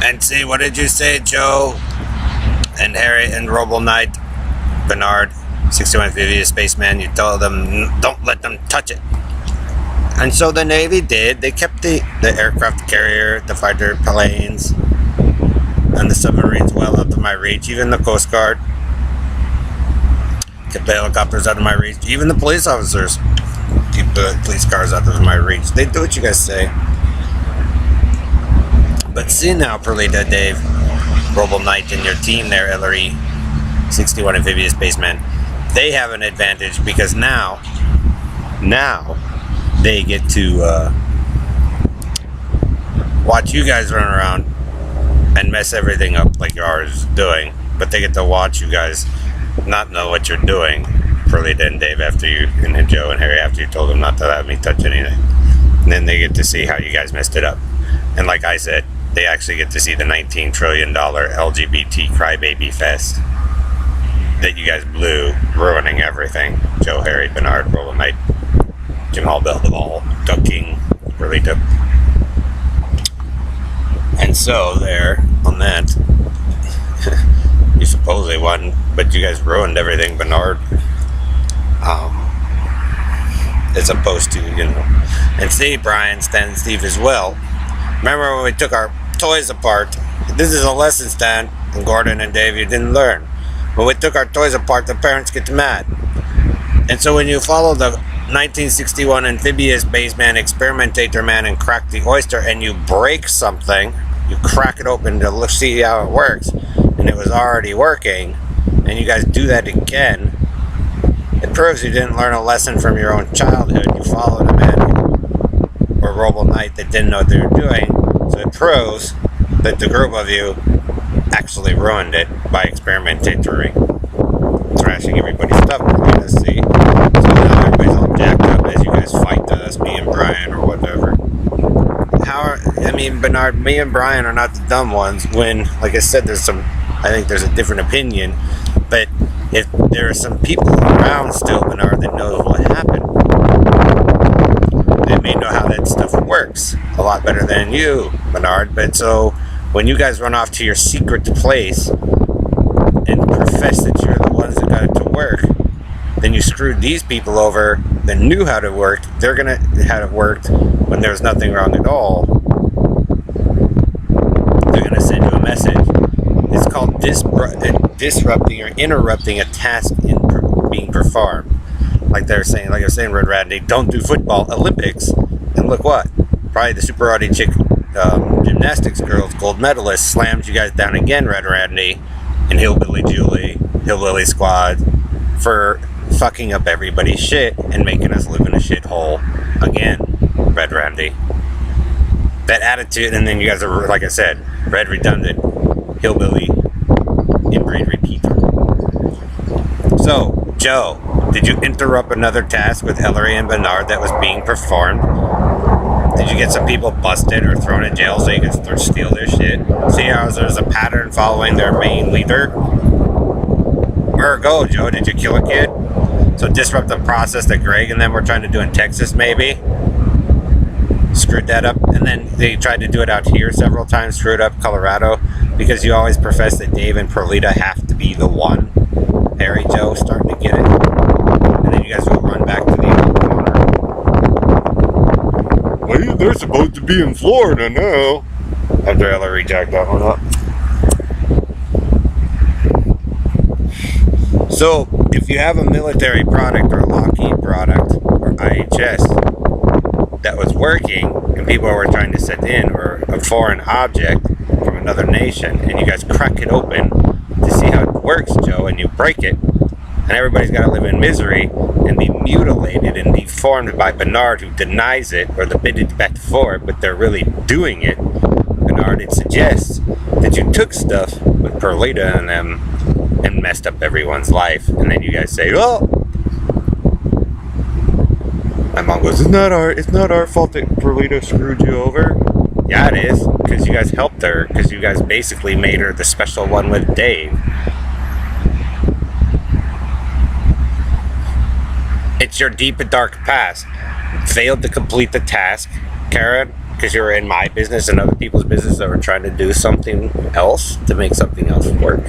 And see, what did you say, Joe and Harry and Robo Knight, Bernard, 61 Amphibious Spaceman? You told them, don't let them touch it. And so the Navy did. They kept the aircraft carrier, the fighter planes, and the submarines well out of my reach. Even the Coast Guard kept the helicopters out of my reach. Even the police officers keep the police cars out of my reach. They do what you guys say. But see now, Perlita, Dave, Robo Knight, and your team there, Ellery, 61 Amphibious Spaceman, they have an advantage because now they get to watch you guys run around and mess everything up like yours doing. But they get to watch you guys not know what you're doing, Perlita and Dave, after you, and Joe and Harry, after you told them not to let me touch anything. And then they get to see how you guys messed it up. And like I said, they actually get to see the $19 trillion LGBT crybaby fest that you guys blew, ruining everything. Joe, Harry, Bernard, Roland Knight, Jim Hall, Bell, Duvall, Doug King, Perlita. And so there, on that, you supposedly won, but you guys ruined everything, Bernard. As opposed to, and see, Brian, Stan, and Steve as well. Remember when we took our toys apart? This is a lesson, Stan, and Gordon and Dave, you didn't learn. When we took our toys apart, the parents get mad. And so when you follow the 1961 Amphibious Spaceman Experimentator Man and crack the oyster and you break something, you crack it open to see how it works, and it was already working, and you guys do that again, it proves you didn't learn a lesson from your own childhood. You followed a man or Robo Knight that didn't know what they were doing, so it proves that the group of you actually ruined it by experimentating, trashing everybody's stuff. Let's see. So now everybody's all jacked up as you guys fight us, me and Brian or whatever. Bernard, me and Brian are not the dumb ones when, like I said, I think there's a different opinion, but if there are some people around still, Bernard, that know what happened, they may know how that stuff works a lot better than you, Bernard. But so when you guys run off to your secret place and profess that you're the ones that got it to work, then you screwed these people over that knew how to work. They're gonna have it worked when there's nothing wrong at all. They're gonna send you a message. It's called disrupting or interrupting a task in being performed. Like I was saying, Red Randy, don't do football Olympics. And look what? Probably the super haughty chick gymnastics girls, gold medalist, slams you guys down again, Red Randy, and Hillbilly Julie, Hillbilly Squad, for fucking up everybody's shit and making us live in a shithole again, Red Randy. That attitude, and then you guys are, like I said, red redundant, hillbilly, inbreed repeater. So, Joe, did you interrupt another task with Ellery and Bernard that was being performed? Did you get some people busted or thrown in jail so you could steal their shit? See how there's a pattern following their main leader? Go, Joe, did you kill a kid? So disrupt the process that Greg and them were trying to do in Texas, maybe? Screwed that up, and then they tried to do it out here several times, screwed up Colorado, because you always profess that Dave and Perlita have to be the one. Harry, Joe, starting to get it. And then you guys will run back to the corner. Well, they're supposed to be in Florida now. After Ellery jacked that one up. So, if you have a military product or a Lockheed product or IHS that was working and people were trying to send in, or a foreign object from another nation, and you guys crack it open to see how it works, Joe, and you break it, and everybody's got to live in misery and be mutilated and deformed by Bernard, who denies it, or the bit back for it, but they're really doing it. Bernard, it suggests that you took stuff with Perlita and them and messed up everyone's life, and then you guys say, oh, my mom goes, it's not our fault that Perlita screwed you over. Yeah, it is, because you guys helped her, because you guys basically made her the special one with Dave. It's your deep and dark past. Failed to complete the task, Karen, because you're in my business and other people's business that were trying to do something else to make something else work,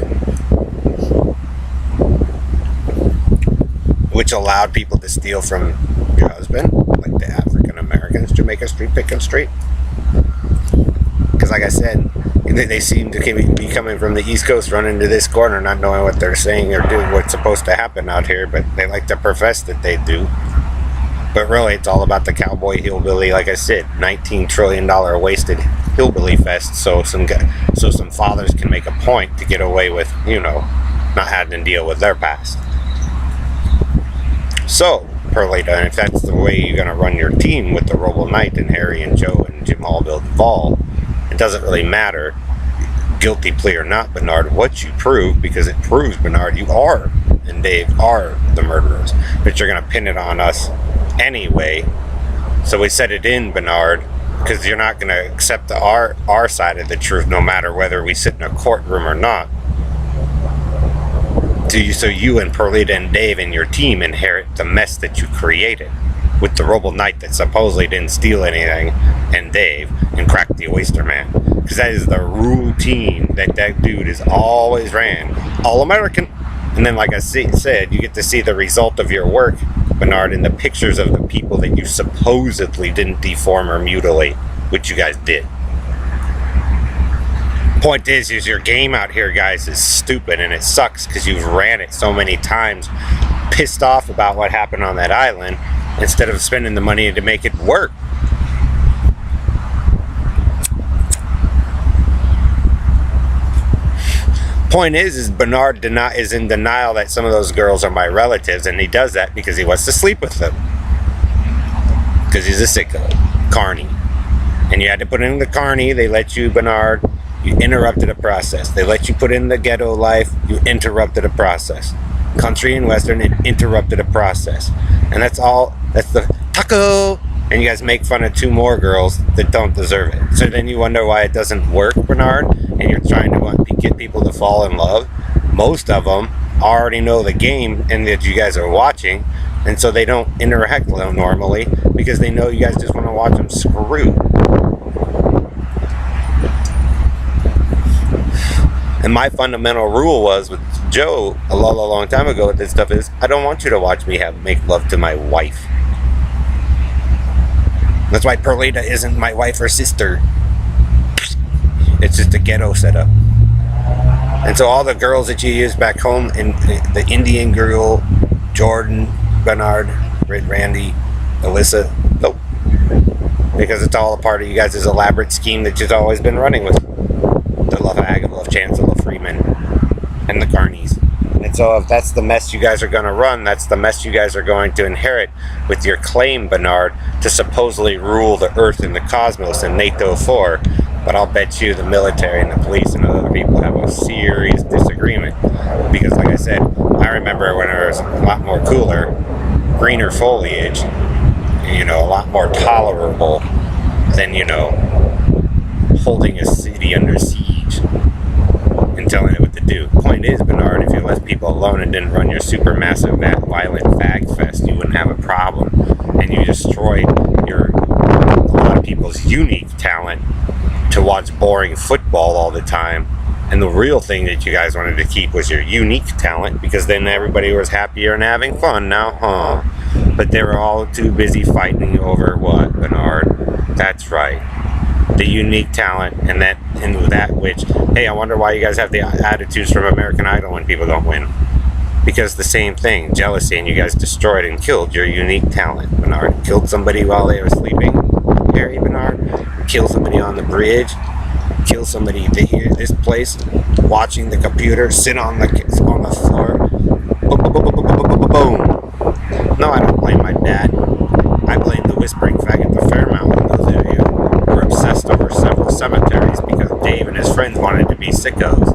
which allowed people to steal from your husband, like the African Americans, Jamaica Street, Pickens Street. Because like I said, they seem to be coming from the East Coast, running to this corner, not knowing what they're saying or doing, what's supposed to happen out here, but they like to profess that they do. But really, it's all about the cowboy hillbilly, like I said, $19 trillion wasted hillbilly fest, so some fathers can make a point to get away with, not having to deal with their past. So, Perlita, and if that's the way you're going to run your team with the Robo Knight and Harry and Joe and Jim Allbill Duvall, it doesn't really matter, guilty plea or not, Bernard, what you prove, because it proves, Bernard, you are and Dave are the murderers, but you're going to pin it on us anyway. So we set it in, Bernard, because you're not going to accept our side of the truth, no matter whether we sit in a courtroom or not. So you and Perlita and Dave and your team inherit the mess that you created with the Robo Knight that supposedly didn't steal anything, and Dave, and Crack the Oyster Man. Because that is the routine that dude has always ran. All American. And then, like I said, you get to see the result of your work, Bernard, in the pictures of the people that you supposedly didn't deform or mutilate, which you guys did. Point is your game out here, guys, is stupid, and it sucks because you've ran it so many times, pissed off about what happened on that island, instead of spending the money to make it work. Point is Bernard is in denial that some of those girls are my relatives, and he does that because he wants to sleep with them. Because he's a sicko. Carney. And you had to put in the Carney. They let you, Bernard. You interrupted a process. They let you put in the ghetto life. You interrupted a process. Country and Western, it interrupted a process. And that's all. That's the taco. And you guys make fun of two more girls that don't deserve it. So then you wonder why it doesn't work, Bernard, and you're trying to get people to fall in love. Most of them already know the game and that you guys are watching, and so they don't interact normally because they know you guys just want to watch them screw. And my fundamental rule was with Joe a long time ago with this stuff is, I don't want you to watch me make love to my wife. That's why Perlita isn't my wife or sister. It's just a ghetto setup. And so all the girls that you use back home, and the Indian girl, Jordan, Bernard, Randy, Alyssa, nope. Because it's all a part of you guys' elaborate scheme that you've always been running with. The Love Hag, Love Chancellor Freeman, and the Carneys. And so if that's the mess you guys are going to run, that's the mess you guys are going to inherit with your claim, Bernard, to supposedly rule the earth and the cosmos in NATO 4. But I'll bet you the military and the police and other people have a serious disagreement. Because like I said, I remember when it was a lot more cooler, greener foliage, a lot more tolerable than, holding a city under siege and telling it what to do. Point is, Bernard, if you left people alone and didn't run your supermassive, violent fag fest, you wouldn't have a problem. And you destroyed a lot of people's unique talent to watch boring football all the time. And the real thing that you guys wanted to keep was your unique talent, because then everybody was happier and having fun now, But they were all too busy fighting over what, Bernard? That's right. The unique talent, and that which, hey, I wonder why you guys have the attitudes from American Idol when people don't win. Because the same thing, jealousy, and you guys destroyed and killed your unique talent, Bernard. Killed somebody while they were sleeping, Harry, Bernard. Kill somebody on the bridge. Kill somebody here, this place, watching the computer, sit on the floor. Boom. No, I don't blame my dad. I blame the whispering faggot, the Fairmount, and those of you who were obsessed over several cemeteries because Dave and his friends wanted to be sickos.